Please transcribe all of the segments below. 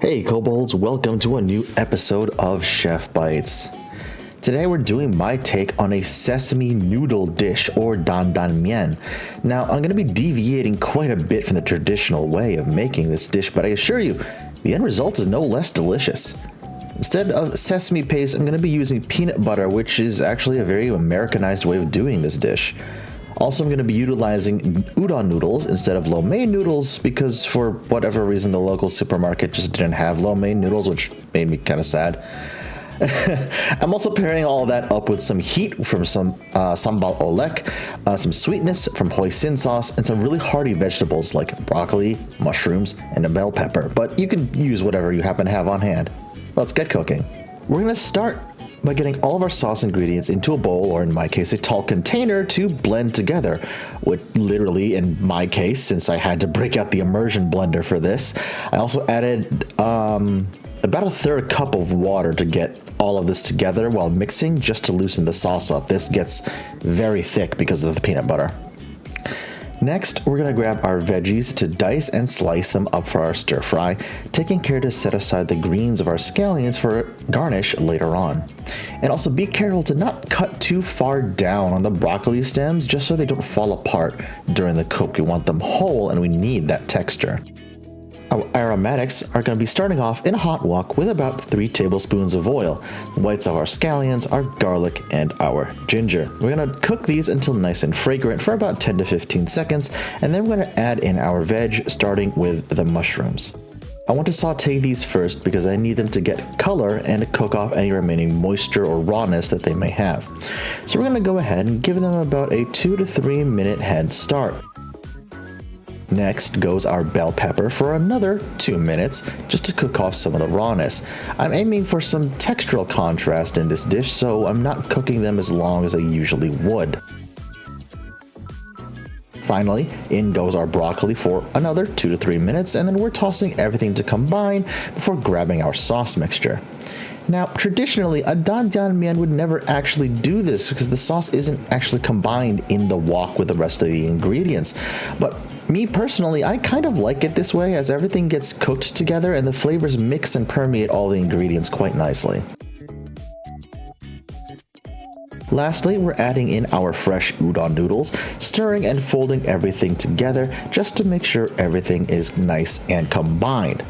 Hey kobolds, welcome to a new episode of Chef Bytes. Today we're doing my take on a sesame noodle dish or dan dan mian. Now I'm going to be deviating quite a bit from the traditional way of making this dish, but I assure you, the end result is no less delicious. Instead of sesame paste, I'm going to be using peanut butter, which is actually a very Americanized way of doing this dish. Also, I'm going to be utilizing udon noodles instead of lo mein noodles because for whatever reason the local supermarket just didn't have lo mein noodles, which made me kind of sad. I'm also pairing all that up with some heat from some Sambal Oelek, some sweetness from Hoisin sauce, and some really hearty vegetables like broccoli, mushrooms, and a bell pepper, but you can use whatever you happen to have on hand. Let's get cooking. We're going to start by getting all of our sauce ingredients into a bowl, or in my case, a tall container to blend together. Which literally, in my case, since I had to break out the immersion blender for this, I also added about a third cup of water to get all of this together while mixing, just to loosen the sauce up. This gets very thick because of the peanut butter. Next, we're going to grab our veggies to dice and slice them up for our stir fry, taking care to set aside the greens of our scallions for garnish later on. And also be careful to not cut too far down on the broccoli stems just so they don't fall apart during the cook. We want them whole and we need that texture. Our aromatics are going to be starting off in a hot wok with about 3 tablespoons of oil, the whites of our scallions, our garlic, and our ginger. We're going to cook these until nice and fragrant for about 10 to 15 seconds, and then we're going to add in our veg, starting with the mushrooms. I want to saute these first because I need them to get color and to cook off any remaining moisture or rawness that they may have. So we're going to go ahead and give them about a 2 to 3 minute head start. Next goes our bell pepper for another 2 minutes just to cook off some of the rawness. I'm aiming for some textural contrast in this dish, so I'm not cooking them as long as I usually would. Finally, in goes our broccoli for another 2 to 3 minutes, and then we're tossing everything to combine before grabbing our sauce mixture. Now, traditionally, a dan dan mian would never actually do this because the sauce isn't actually combined in the wok with the rest of the ingredients. But me personally, I kind of like it this way as everything gets cooked together and the flavors mix and permeate all the ingredients quite nicely. Lastly, we're adding in our fresh udon noodles, stirring and folding everything together just to make sure everything is nice and combined.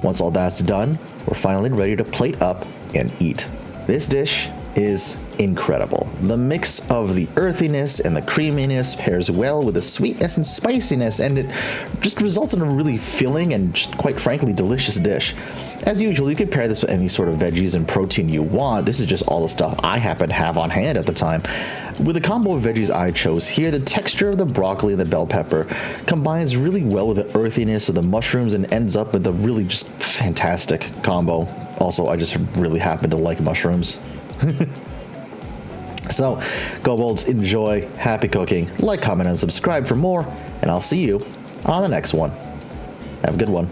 Once all that's done, we're finally ready to plate up and eat. This dish is incredible. The mix of the earthiness and the creaminess pairs well with the sweetness and spiciness, and it just results in a really filling and just quite frankly delicious dish. As usual, you can pair this with any sort of veggies and protein you want. This is just all the stuff I happen to have on hand at the time. With the combo of veggies I chose here, the texture of the broccoli and the bell pepper combines really well with the earthiness of the mushrooms and ends up with a really just fantastic combo. Also, I just really happen to like mushrooms. So, kobolds, enjoy, happy cooking, like, comment, and subscribe for more, and I'll see you on the next one. Have a good one.